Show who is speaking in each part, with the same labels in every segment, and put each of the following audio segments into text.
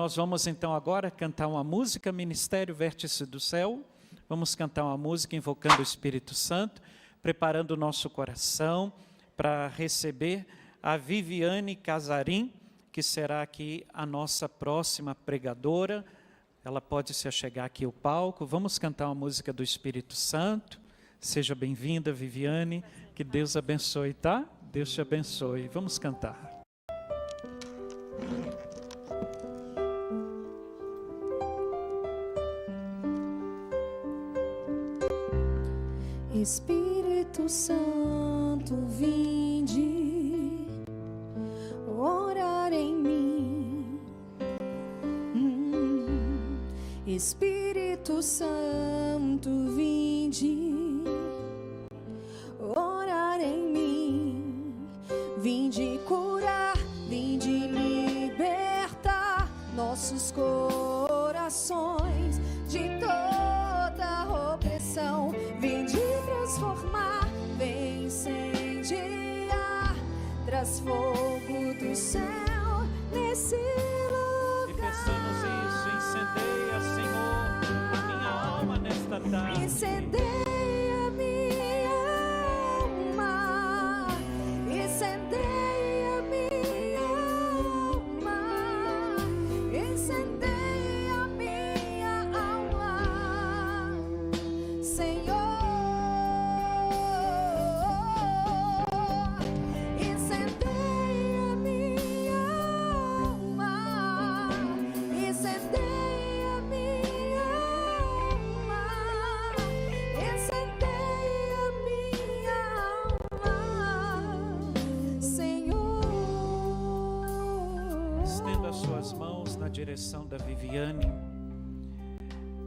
Speaker 1: nós vamos então agora cantar uma música, Ministério Vértice do Céu. Vamos cantar uma música invocando o Espírito Santo, preparando o nosso coração para receber a Viviane Casarim, que será aqui a nossa próxima pregadora. Ela pode se achegar aqui ao palco. Vamos cantar uma música do Espírito Santo. Seja bem-vinda, Viviane. Que Deus abençoe, tá? Deus te abençoe. Vamos cantar.
Speaker 2: Espírito Santo, vinde orar em mim. Espírito Santo, vinde orar em mim. Vinde curar, vinde libertar nossos corações de toda opressão. Vinde transformar, vem incendiar, traz fogo do céu nesse lugar.
Speaker 1: E peçamos isso, incendeia, Senhor, a minha alma nesta tarde.
Speaker 2: Incendeia minha alma, incendeia minha alma, incendeia minha alma, Senhor. Incendeia minha alma, incendeia minha alma, incendeia minha alma, Senhor.
Speaker 1: Estenda as suas mãos na direção da Viviane.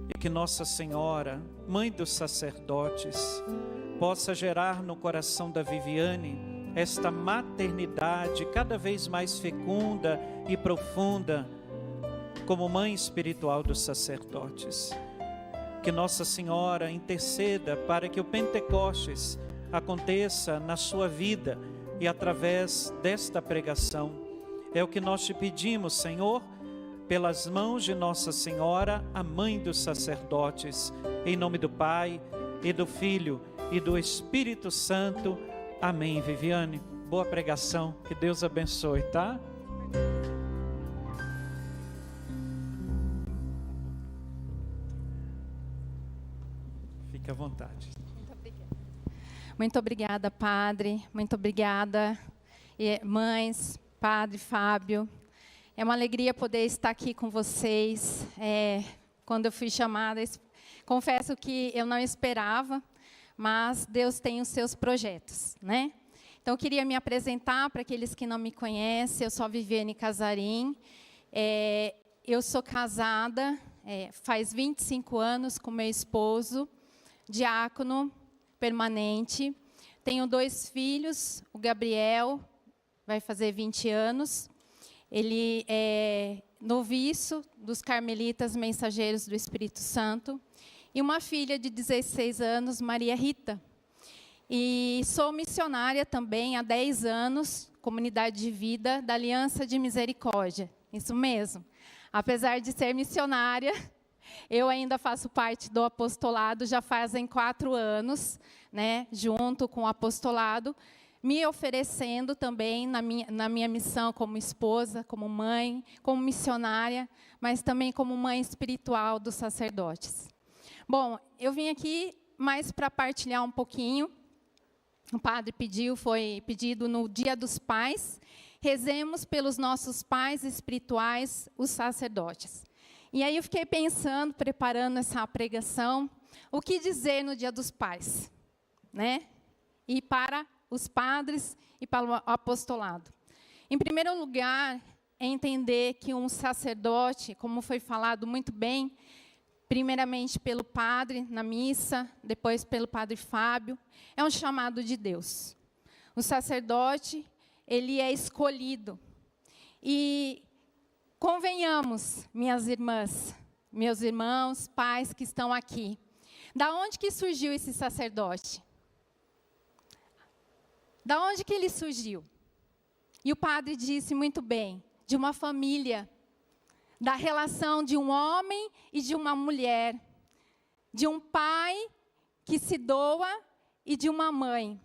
Speaker 1: E que Nossa Senhora, Mãe dos sacerdotes, possa gerar no coração da Viviane esta maternidade cada vez mais fecunda e profunda, como mãe espiritual dos sacerdotes. Que Nossa Senhora interceda para que o Pentecostes aconteça na sua vida e através desta pregação. É o que nós te pedimos, Senhor, pelas mãos de Nossa Senhora, a Mãe dos sacerdotes, em nome do Pai, e do Filho, e do Espírito Santo. Amém, Viviane. Boa pregação, que Deus abençoe, tá? Fique à vontade.
Speaker 3: Muito obrigada, Padre. Muito obrigada, mães, Padre Fábio. É uma alegria poder estar aqui com vocês. Quando eu fui chamada, confesso que eu não esperava, mas Deus tem os seus projetos, né? Então, eu queria me apresentar para aqueles que não me conhecem. Eu sou a Viviane Casarim. Eu sou casada faz 25 anos com meu esposo, diácono permanente. Tenho 2 filhos, o Gabriel vai fazer 20 anos. Ele é noviço dos Carmelitas Mensageiros do Espírito Santo. E uma filha de 16 anos, Maria Rita. E sou missionária também há 10 anos, comunidade de vida da Aliança de Misericórdia. Isso mesmo. Apesar de ser missionária, eu ainda faço parte do apostolado, já fazem 4 anos, né, junto com o apostolado, me oferecendo também na minha missão como esposa, como mãe, como missionária, mas também como mãe espiritual dos sacerdotes. Bom, eu vim aqui mais para partilhar um pouquinho. O padre foi pedido no Dia dos Pais. Rezemos pelos nossos pais espirituais, os sacerdotes. E aí eu fiquei pensando, preparando essa pregação, o que dizer no Dia dos Pais, né? E para os padres e para o apostolado. Em primeiro lugar, é entender que um sacerdote, como foi falado muito bem, primeiramente pelo padre na missa, depois pelo padre Fábio, é um chamado de Deus. O sacerdote, ele é escolhido. E convenhamos, minhas irmãs, meus irmãos, pais que estão aqui, da onde que surgiu esse sacerdote? Da onde que ele surgiu? E o padre disse muito bem, de uma família da relação de um homem e de uma mulher, de um pai que se doa e de uma mãe.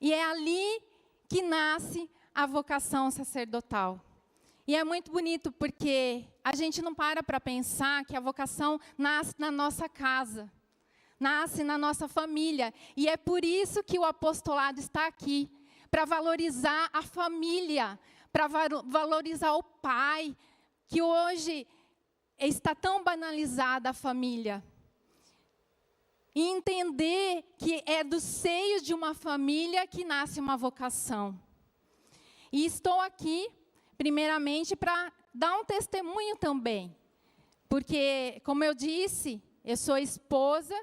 Speaker 3: E é ali que nasce a vocação sacerdotal. E é muito bonito porque a gente não para pensar que a vocação nasce na nossa casa, nasce na nossa família. E é por isso que o apostolado está aqui, para valorizar a família, para valorizar o pai, que hoje está tão banalizada a família. E entender que é do seio de uma família que nasce uma vocação. E estou aqui, primeiramente, para dar um testemunho também. Porque, como eu disse, eu sou esposa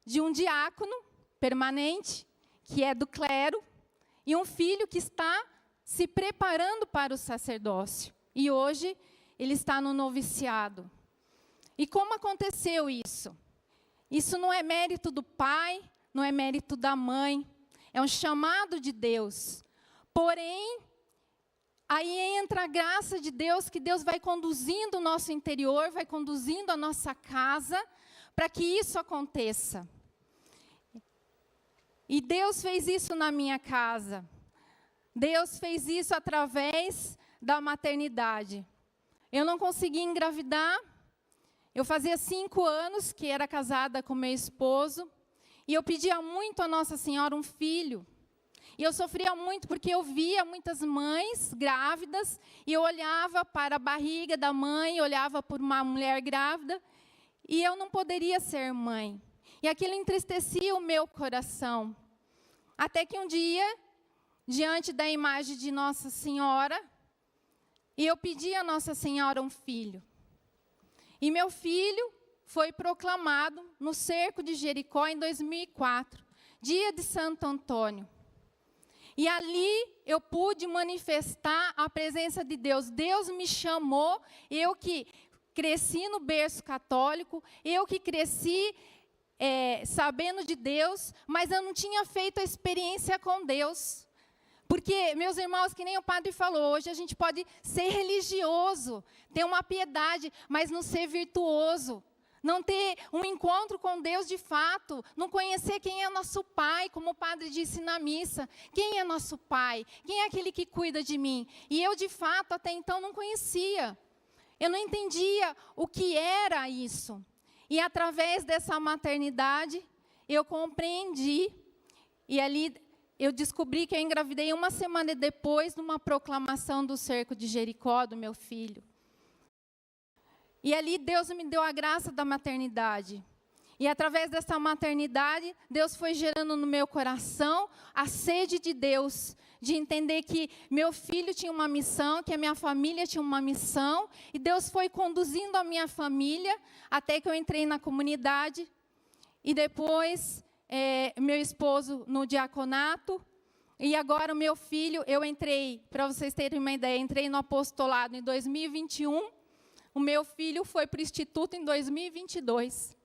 Speaker 3: de um diácono permanente, que é do clero, e um filho que está se preparando para o sacerdócio. E hoje ele está no noviciado. E como aconteceu isso? Isso não é mérito do pai, não é mérito da mãe, é um chamado de Deus. Porém, aí entra a graça de Deus, que Deus vai conduzindo o nosso interior, vai conduzindo a nossa casa, para que isso aconteça. E Deus fez isso na minha casa. Deus fez isso através da maternidade. Eu não consegui engravidar. Eu fazia 5 anos que era casada com meu esposo. E eu pedia muito a Nossa Senhora um filho. E eu sofria muito porque eu via muitas mães grávidas. E eu olhava para a barriga da mãe, olhava por uma mulher grávida. E eu não poderia ser mãe. E aquilo entristecia o meu coração. Até que um dia, diante da imagem de Nossa Senhora, eu pedi a Nossa Senhora um filho. E meu filho foi proclamado no cerco de Jericó em 2004, dia de Santo Antônio. E ali eu pude manifestar a presença de Deus. Deus me chamou, eu que cresci no berço católico, eu que cresci sabendo de Deus, mas eu não tinha feito a experiência com Deus. Porque, meus irmãos, que nem o padre falou, hoje a gente pode ser religioso, ter uma piedade, mas não ser virtuoso. Não ter um encontro com Deus de fato, não conhecer quem é nosso Pai, como o padre disse na missa. Quem é nosso Pai? Quem é aquele que cuida de mim? E eu, de fato, até então não conhecia. Eu não entendia o que era isso. E através dessa maternidade, eu compreendi. E ali eu descobri que eu engravidei 1 semana depois, numa proclamação do cerco de Jericó, do meu filho. E ali Deus me deu a graça da maternidade. E através dessa maternidade, Deus foi gerando no meu coração a sede de Deus, de entender que meu filho tinha uma missão, que a minha família tinha uma missão, e Deus foi conduzindo a minha família até que eu entrei na comunidade, e depois meu esposo no diaconato, e agora o meu filho, eu entrei, para vocês terem uma ideia, entrei no apostolado em 2021, o meu filho foi para o instituto em 2022.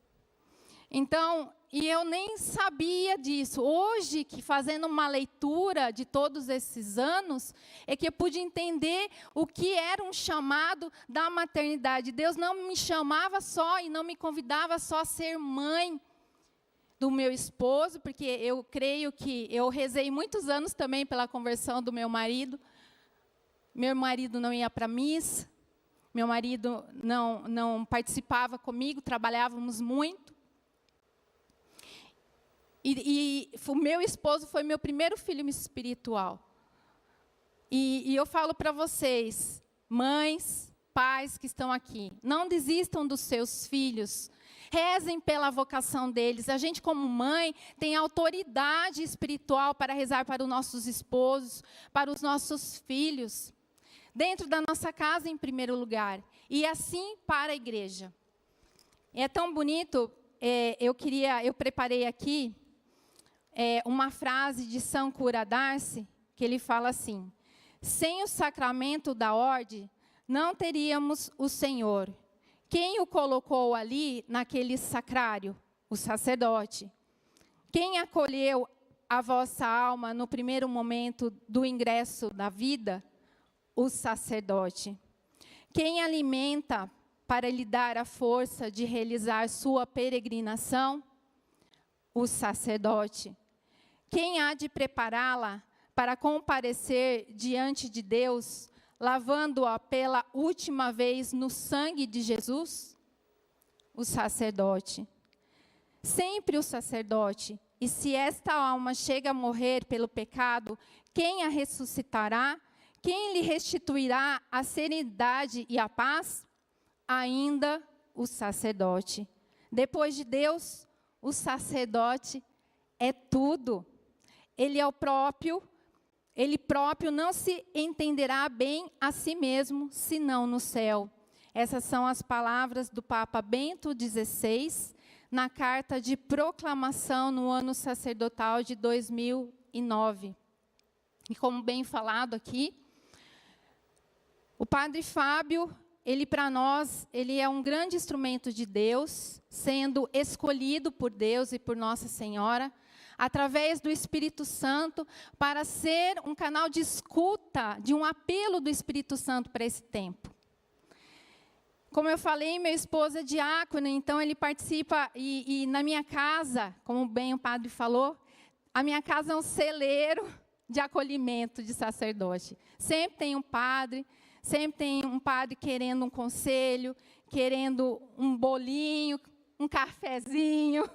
Speaker 3: Então, e eu nem sabia disso. Hoje, que fazendo uma leitura de todos esses anos, é que eu pude entender o que era um chamado da maternidade. Deus não me chamava só e não me convidava só a ser mãe do meu esposo, porque eu creio que eu rezei muitos anos também pela conversão do meu marido. Meu marido não ia para a missa, meu marido não participava comigo, trabalhávamos muito. E o meu esposo foi meu primeiro filho espiritual. E eu falo para vocês, mães, pais que estão aqui, não desistam dos seus filhos. Rezem pela vocação deles. A gente, como mãe, tem autoridade espiritual para rezar para os nossos esposos, para os nossos filhos. Dentro da nossa casa, em primeiro lugar. E assim para a igreja. É tão bonito, eu preparei aqui uma frase de São Cura d'Ars, que ele fala assim: sem o sacramento da ordem, não teríamos o Senhor. Quem o colocou ali, naquele sacrário? O sacerdote. Quem acolheu a vossa alma no primeiro momento do ingresso da vida? O sacerdote. Quem alimenta para lhe dar a força de realizar sua peregrinação? O sacerdote. Quem há de prepará-la para comparecer diante de Deus, lavando-a pela última vez no sangue de Jesus? O sacerdote. Sempre o sacerdote. E se esta alma chega a morrer pelo pecado, quem a ressuscitará? Quem lhe restituirá a serenidade e a paz? Ainda o sacerdote. Depois de Deus, o sacerdote é tudo. Ele próprio não se entenderá bem a si mesmo, senão no céu. Essas são as palavras do Papa Bento XVI, na carta de proclamação no ano sacerdotal de 2009. E como bem falado aqui, o Padre Fábio, ele para nós, ele é um grande instrumento de Deus, sendo escolhido por Deus e por Nossa Senhora, através do Espírito Santo, para ser um canal de escuta, de um apelo do Espírito Santo para esse tempo. Como eu falei, meu esposo é diácono, então ele participa, e na minha casa, como bem o padre falou, a minha casa é um celeiro de acolhimento de sacerdote. Sempre tem um padre querendo um conselho, querendo um bolinho, um cafezinho,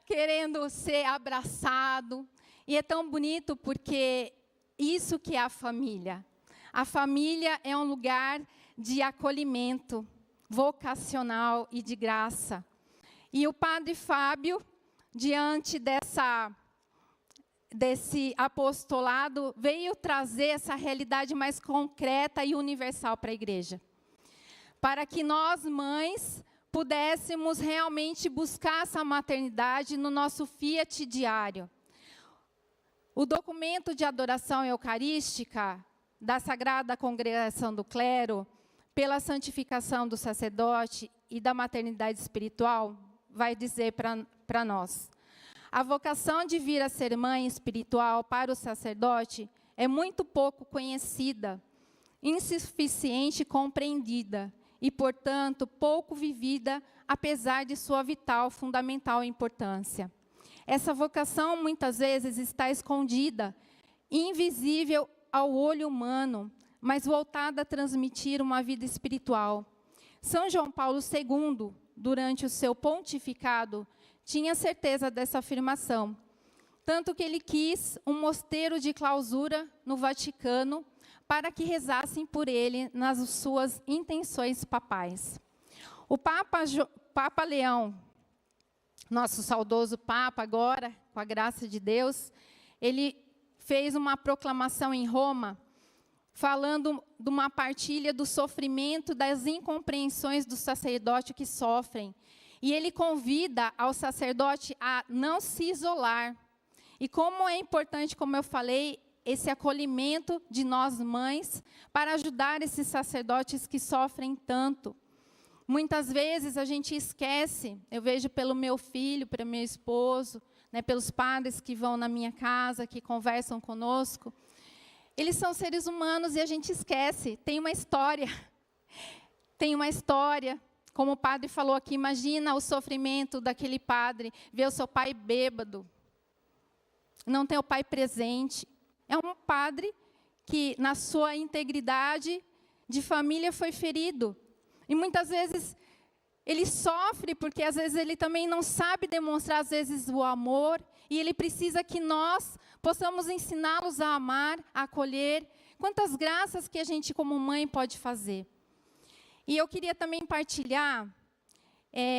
Speaker 3: querendo ser abraçado. E é tão bonito porque isso que é a família. A família é um lugar de acolhimento vocacional e de graça. E o Padre Fábio, diante desse apostolado, veio trazer essa realidade mais concreta e universal para a igreja. Para que nós, mães, pudéssemos realmente buscar essa maternidade no nosso fiat diário. O documento de adoração eucarística da Sagrada Congregação do Clero, pela santificação do sacerdote e da maternidade espiritual, vai dizer para nós: a vocação de vir a ser mãe espiritual para o sacerdote é muito pouco conhecida, insuficiente compreendida e, portanto, pouco vivida, apesar de sua vital, fundamental importância. Essa vocação, muitas vezes, está escondida, invisível ao olho humano, mas voltada a transmitir uma vida espiritual. São João Paulo II, durante o seu pontificado, tinha certeza dessa afirmação, tanto que ele quis um mosteiro de clausura no Vaticano para que rezassem por ele nas suas intenções papais. O Papa Leão, nosso saudoso Papa agora, com a graça de Deus, ele fez uma proclamação em Roma, falando de uma partilha do sofrimento, das incompreensões do sacerdote que sofrem. E ele convida ao sacerdote a não se isolar. E como é importante, como eu falei, esse acolhimento de nós mães, para ajudar esses sacerdotes que sofrem tanto. Muitas vezes a gente esquece, eu vejo pelo meu filho, pelo meu esposo, né, pelos padres que vão na minha casa, que conversam conosco. Eles são seres humanos e a gente esquece. Tem uma história. Tem uma história. Como o padre falou aqui, imagina o sofrimento daquele padre, ver o seu pai bêbado, não ter o pai presente. É um padre que, na sua integridade de família, foi ferido. E muitas vezes ele sofre, porque às vezes ele também não sabe demonstrar, às vezes, o amor, e ele precisa que nós possamos ensiná-los a amar, a acolher. Quantas graças que a gente, como mãe, pode fazer. E eu queria também partilhar,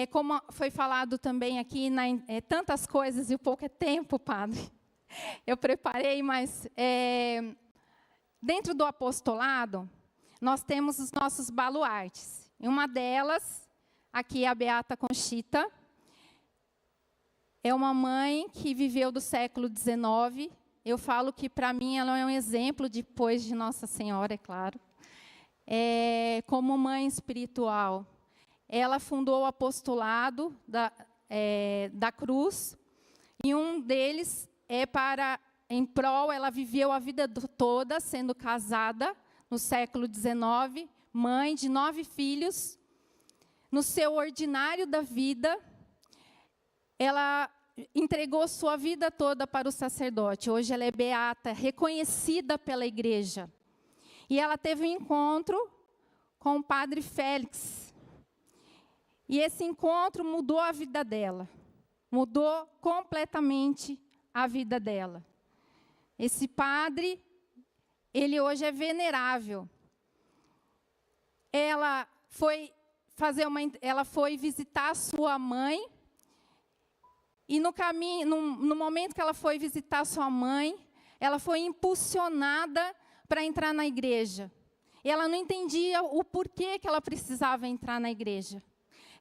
Speaker 3: como foi falado também aqui, tantas coisas, e o pouco é tempo, padre. Eu preparei, mas dentro do apostolado, nós temos os nossos baluartes. E uma delas, aqui é a Beata Conchita, é uma mãe que viveu do século XIX. Eu falo que, para mim, ela é um exemplo, depois de Nossa Senhora, é claro. Como mãe espiritual. Ela fundou o apostolado da cruz, e um deles em prol, ela viveu a vida toda sendo casada, no século XIX, mãe de 9 filhos. No seu ordinário da vida, ela entregou sua vida toda para o sacerdote. Hoje ela é beata, reconhecida pela igreja. E ela teve um encontro com o padre Félix. E esse encontro mudou a vida dela. Mudou completamente a vida dela. Esse padre, ele hoje é venerável. Ela foi visitar a sua mãe. E no caminho, no momento que ela foi visitar a sua mãe, ela foi impulsionada para entrar na igreja. E ela não entendia o porquê que ela precisava entrar na igreja.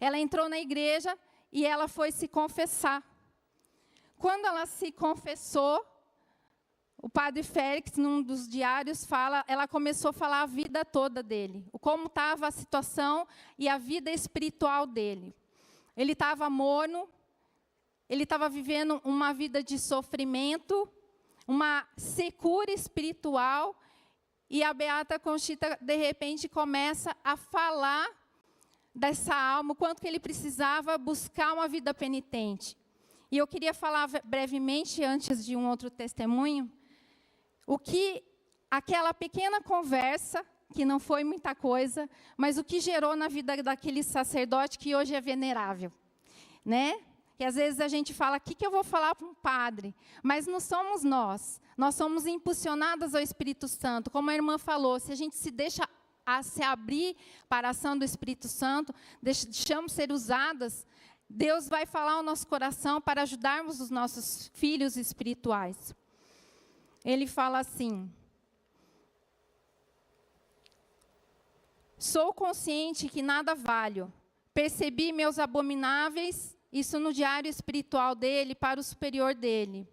Speaker 3: Ela entrou na igreja e ela foi se confessar. Quando ela se confessou, o padre Félix, num dos diários, ela começou a falar a vida toda dele, como estava a situação e a vida espiritual dele. Ele estava morno, ele estava vivendo uma vida de sofrimento, uma secura espiritual, e a beata Conchita, de repente, começa a falar dessa alma, o quanto que ele precisava buscar uma vida penitente. E eu queria falar brevemente, antes de um outro testemunho, o que aquela pequena conversa, que não foi muita coisa, mas o que gerou na vida daquele sacerdote que hoje é venerável, né? E às vezes a gente fala, o que eu vou falar para um padre? Mas não somos nós somos impulsionadas ao Espírito Santo. Como a irmã falou, se a gente se deixa se abrir para a ação do Espírito Santo, deixamos ser usadas, Deus vai falar ao nosso coração para ajudarmos os nossos filhos espirituais. Ele fala assim: sou consciente que nada valho, percebi meus abomináveis, isso no diário espiritual dele, para o superior dele.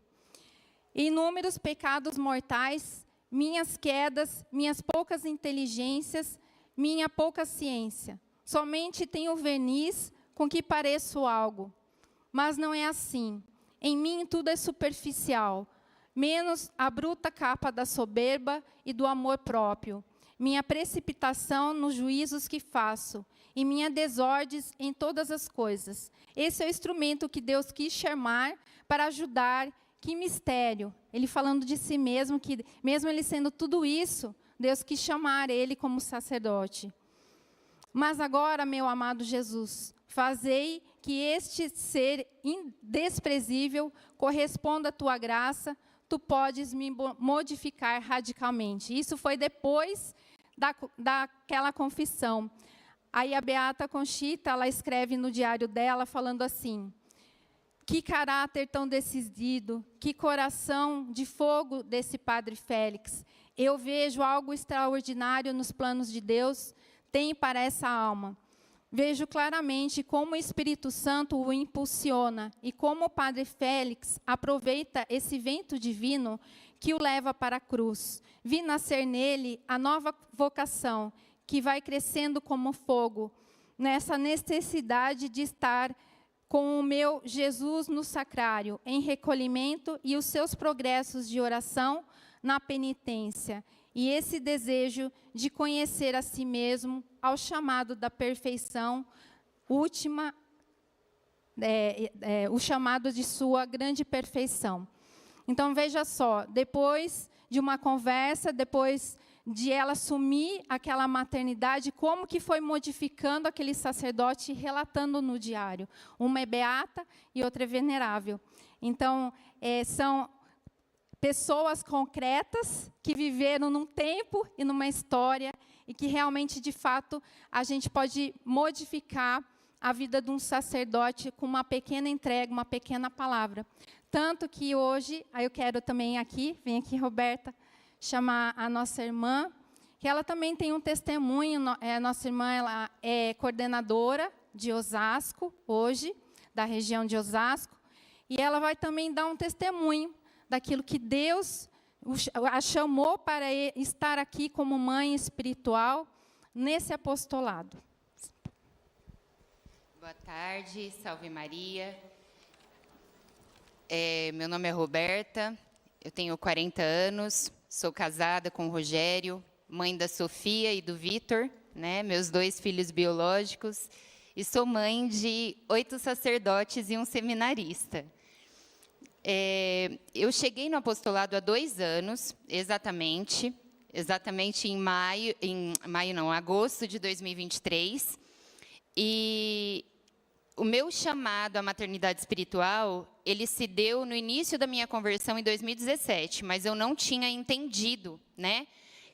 Speaker 3: Inúmeros pecados mortais, minhas quedas, minhas poucas inteligências, minha pouca ciência. Somente tenho verniz com que pareço algo. Mas não é assim. Em mim tudo é superficial, menos a bruta capa da soberba e do amor próprio. Minha precipitação nos juízos que faço, e minha desordens em todas as coisas. Esse é o instrumento que Deus quis chamar para ajudar. Que mistério! Ele falando de si mesmo, que mesmo ele sendo tudo isso, Deus quis chamar ele como sacerdote. Mas agora, meu amado Jesus, fazei que este ser indesprezível corresponda à tua graça, tu podes me modificar radicalmente. Isso foi depois daquela confissão. Aí a beata Conchita, ela escreve no diário dela, falando assim: que caráter tão decidido, que coração de fogo desse padre Félix. Eu vejo algo extraordinário nos planos de Deus, tem para essa alma. Vejo claramente como o Espírito Santo o impulsiona e como o padre Félix aproveita esse vento divino que o leva para a cruz. Vi nascer nele a nova vocação, que vai crescendo como fogo, nessa necessidade de estar com o meu Jesus no sacrário, em recolhimento, e os seus progressos de oração na penitência. E esse desejo de conhecer a si mesmo, ao chamado da perfeição, última, o chamado de sua grande perfeição. Então, veja só, depois de uma conversa, depois de ela assumir aquela maternidade, como que foi modificando aquele sacerdote, relatando no diário. Uma é beata e outra é venerável. Então, são pessoas concretas que viveram num tempo e numa história e que realmente, de fato, a gente pode modificar a vida de um sacerdote com uma pequena entrega, uma pequena palavra. Tanto que hoje, aí eu quero também vem aqui, Roberta, chamar a nossa irmã, que ela também tem um testemunho. Nossa irmã, ela é coordenadora de Osasco, hoje, da região de Osasco, e ela vai também dar um testemunho daquilo que Deus a chamou para estar aqui como mãe espiritual, nesse apostolado.
Speaker 4: Boa tarde, salve Maria. Meu nome é Roberta, eu tenho 40 anos, sou casada com o Rogério, mãe da Sofia e do Vitor, né, meus 2 filhos biológicos, e sou mãe de 8 sacerdotes e um seminarista. Eu cheguei no apostolado há 2 anos, exatamente em agosto de 2023, e o meu chamado à maternidade espiritual, ele se deu no início da minha conversão em 2017, mas eu não tinha entendido, né,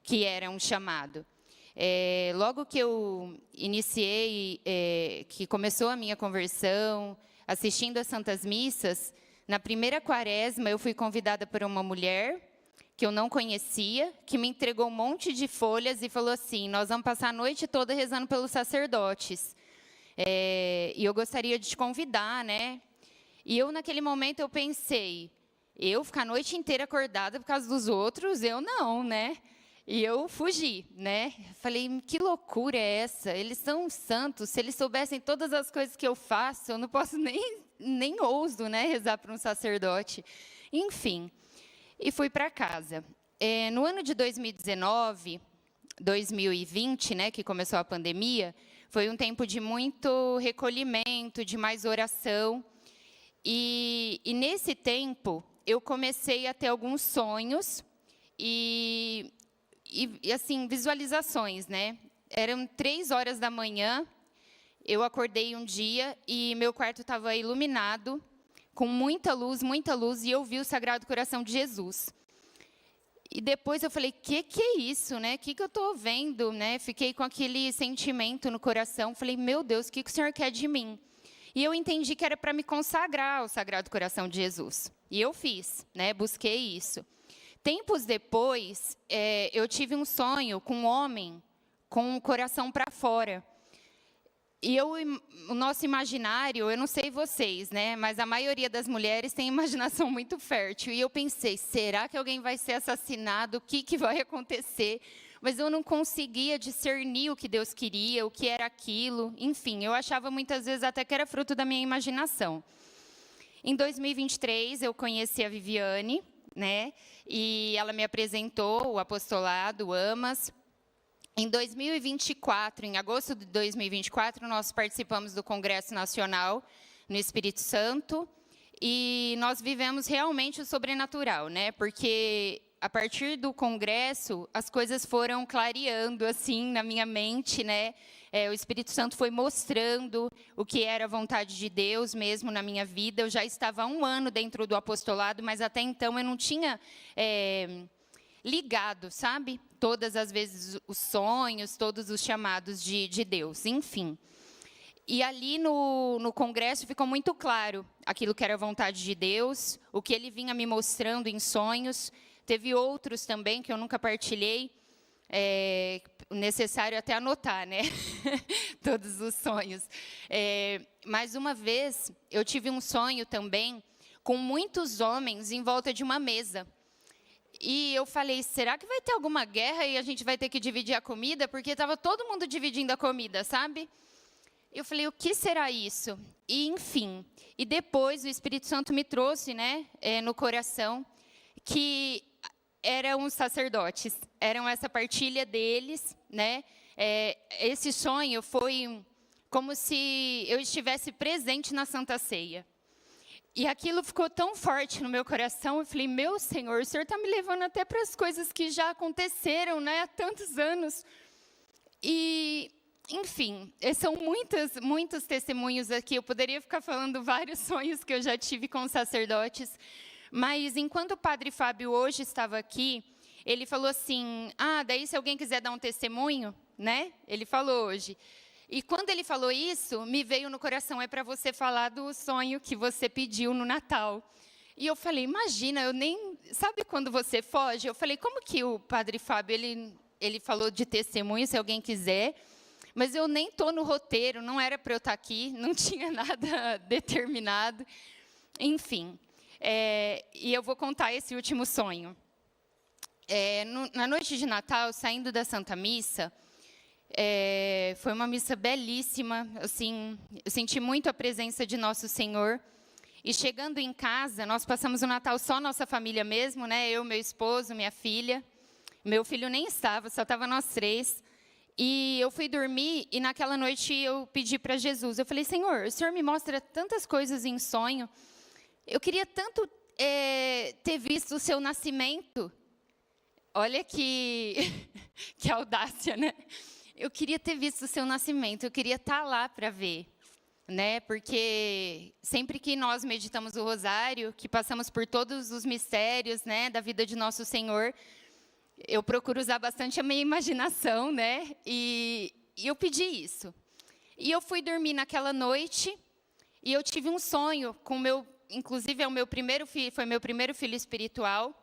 Speaker 4: que era um chamado. Logo que eu iniciei, que começou a minha conversão, assistindo às Santas Missas, na primeira quaresma eu fui convidada por uma mulher que eu não conhecia, que me entregou um monte de folhas e falou assim: nós vamos passar a noite toda rezando pelos sacerdotes. E eu gostaria de te convidar, né? E eu, naquele momento, eu pensei, eu ficar a noite inteira acordada por causa dos outros, eu não, né? E eu fugi, né? Falei, que loucura é essa? Eles são santos, se eles soubessem todas as coisas que eu faço, eu não posso nem ouso, né, rezar para um sacerdote. Enfim, e fui para casa. No ano de 2020, né, que começou a pandemia, foi um tempo de muito recolhimento, de mais oração. E nesse tempo, eu comecei a ter alguns sonhos e assim, visualizações, né? Eram 3 horas da manhã, eu acordei um dia e meu quarto estava iluminado, com muita luz, e eu vi o Sagrado Coração de Jesus. E depois eu falei, que é isso, né? Que eu estou vendo, né? Fiquei com aquele sentimento no coração. Falei, meu Deus, o que o Senhor quer de mim? E eu entendi que era para me consagrar ao Sagrado Coração de Jesus. E eu fiz, né? Busquei isso. Tempos depois, eu tive um sonho com um homem com o coração para fora. E o nosso imaginário, eu não sei vocês, né? Mas a maioria das mulheres tem imaginação muito fértil. E eu pensei, será que alguém vai ser assassinado? O que vai acontecer? Mas eu não conseguia discernir o que Deus queria, o que era aquilo. Enfim, eu achava muitas vezes até que era fruto da minha imaginação. Em 2023, eu conheci a Viviane, né? E ela me apresentou o apostolado, o AMAS. Em 2024, em agosto de 2024, nós participamos do Congresso Nacional no Espírito Santo e nós vivemos realmente o sobrenatural, né? Porque a partir do congresso, as coisas foram clareando assim na minha mente, né? O Espírito Santo foi mostrando o que era a vontade de Deus mesmo na minha vida. Eu já estava há 1 ano dentro do apostolado, mas até então eu não tinha ligado, sabe? Todas as vezes os sonhos, todos os chamados de Deus, enfim. E ali no congresso ficou muito claro aquilo que era a vontade de Deus, o que Ele vinha me mostrando em sonhos. Teve outros também que eu nunca partilhei, necessário até anotar, né? Todos os sonhos. Mais uma vez, eu tive um sonho também com muitos homens em volta de uma mesa. E eu falei, será que vai ter alguma guerra e a gente vai ter que dividir a comida? Porque estava todo mundo dividindo a comida, sabe? Eu falei, o que será isso? E, enfim, e depois o Espírito Santo me trouxe, né, no coração, que eram os sacerdotes, eram essa partilha deles, né? Esse sonho foi como se eu estivesse presente na Santa Ceia. E aquilo ficou tão forte no meu coração, eu falei, meu Senhor, o Senhor está me levando até para as coisas que já aconteceram, né, há tantos anos. E, enfim, são muitos testemunhos aqui, eu poderia ficar falando vários sonhos que eu já tive com os sacerdotes, mas enquanto o Padre Fábio hoje estava aqui, ele falou assim, daí se alguém quiser dar um testemunho, né, ele falou hoje. E quando ele falou isso, me veio no coração, é para você falar do sonho que você pediu no Natal. E eu falei, imagina, eu nem... Sabe quando você foge? Eu falei, como que o Padre Fábio, ele falou de testemunho, se alguém quiser, mas eu nem estou no roteiro, não era para eu estar aqui, não tinha nada determinado. Enfim, e eu vou contar esse último sonho. Na noite de Natal, saindo da Santa Missa, foi uma missa belíssima, assim, eu senti muito a presença de Nosso Senhor. E chegando em casa, nós passamos o Natal só nossa família mesmo, né? Eu, meu esposo, minha filha. Meu filho nem estava, só estava nós três. E eu fui dormir e naquela noite eu pedi para Jesus. Eu falei, Senhor, o Senhor me mostra tantas coisas em sonho. Eu queria tanto ter visto o seu nascimento. Olha que audácia, né? Eu queria ter visto o seu nascimento, eu queria estar lá para ver. Né? Porque sempre que nós meditamos o rosário, que passamos por todos os mistérios, né, da vida de nosso Senhor, eu procuro usar bastante a minha imaginação, né? E eu pedi isso. E eu fui dormir naquela noite e eu tive um sonho com inclusive foi meu primeiro filho espiritual.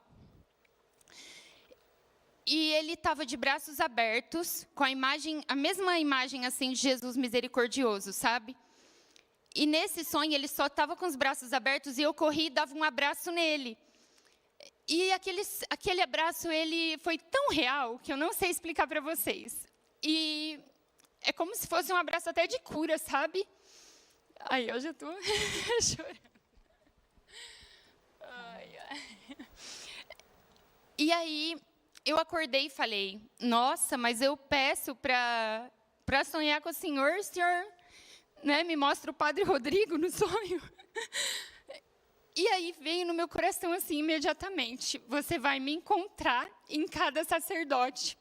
Speaker 4: E ele estava de braços abertos, com a mesma imagem assim de Jesus misericordioso, sabe? E nesse sonho ele só estava com os braços abertos e eu corri e dava um abraço nele. E aquele abraço, ele foi tão real que eu não sei explicar para vocês. E é como se fosse um abraço até de cura, sabe? Ai, eu já estou chorando. E aí, eu acordei e falei, nossa, mas eu peço para sonhar com o Senhor né, me mostra o Padre Rodrigo no sonho. E aí veio no meu coração assim, imediatamente, você vai me encontrar em cada sacerdote.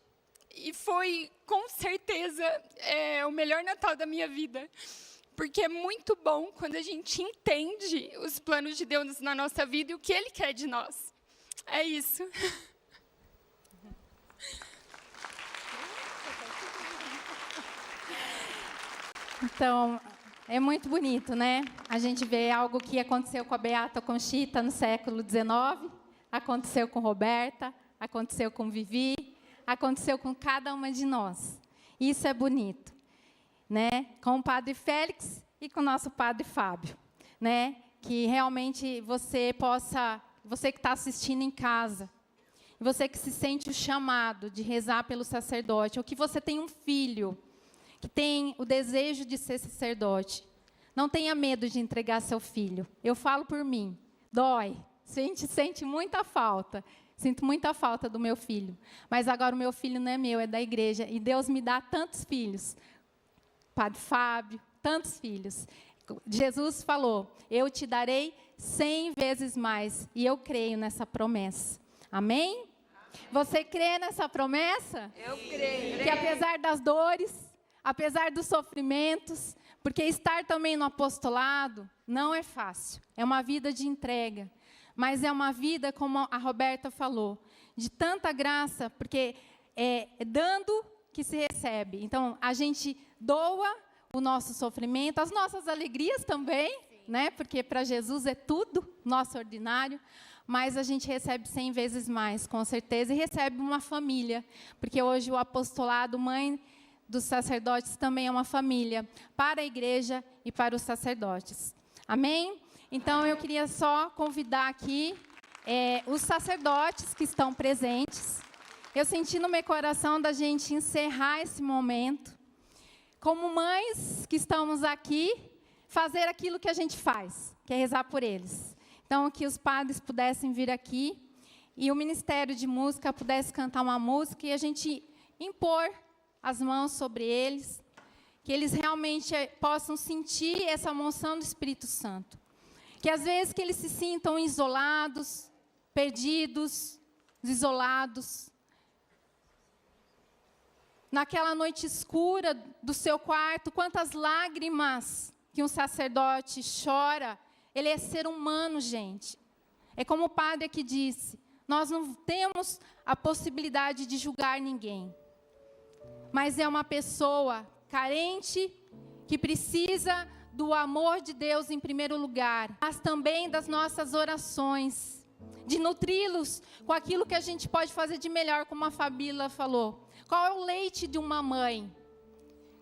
Speaker 4: E foi, com certeza, o melhor Natal da minha vida. Porque é muito bom quando a gente entende os planos de Deus na nossa vida e o que Ele quer de nós. É isso.
Speaker 3: Então, é muito bonito, né? A gente vê algo que aconteceu com a Beata Conchita no século XIX, aconteceu com Roberta, aconteceu com Vivi, aconteceu com cada uma de nós. Isso é bonito, né? Com o Padre Félix e com o nosso Padre Fábio, né? Que realmente você que está assistindo em casa, você que se sente o chamado de rezar pelo sacerdote, ou que você tem um filho que tem o desejo de ser sacerdote, não tenha medo de entregar seu filho. Eu falo por mim, dói, a gente sente muita falta, sinto muita falta do meu filho, mas agora o meu filho não é meu, é da igreja, e Deus me dá tantos filhos, Padre Fábio, tantos filhos. Jesus falou, eu te darei 100 vezes mais, e eu creio nessa promessa. Amém? Você crê nessa promessa?
Speaker 2: Eu creio.
Speaker 3: Que apesar das dores, apesar dos sofrimentos, porque estar também no apostolado não é fácil. É uma vida de entrega, mas é uma vida, como a Roberta falou, de tanta graça, porque é dando que se recebe. Então, a gente doa o nosso sofrimento, as nossas alegrias também, né? Porque para Jesus é tudo, nosso ordinário, mas a gente recebe 100 vezes mais, com certeza, e recebe uma família, porque hoje o apostolado, mãe dos sacerdotes, também é uma família, para a igreja e para os sacerdotes. Amém? Então, eu queria só convidar aqui os sacerdotes que estão presentes. Eu senti no meu coração da gente encerrar esse momento, como mães que estamos aqui, fazer aquilo que a gente faz, que é rezar por eles. Então, que os padres pudessem vir aqui e o Ministério de Música pudesse cantar uma música e a gente impor as mãos sobre eles, que eles realmente possam sentir essa unção do Espírito Santo. Que às vezes que eles se sintam isolados, perdidos, isolados. Naquela noite escura do seu quarto, quantas lágrimas que um sacerdote chora. Ele é ser humano, gente. É como o padre aqui disse, nós não temos a possibilidade de julgar ninguém. Mas é uma pessoa carente, que precisa do amor de Deus em primeiro lugar, mas também das nossas orações, de nutri-los com aquilo que a gente pode fazer de melhor, como a Fabíola falou. Qual é o leite de uma mãe?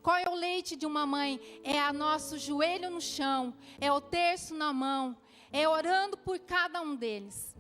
Speaker 3: Qual é o leite de uma mãe? É o nosso joelho no chão, é o terço na mão, é orando por cada um deles.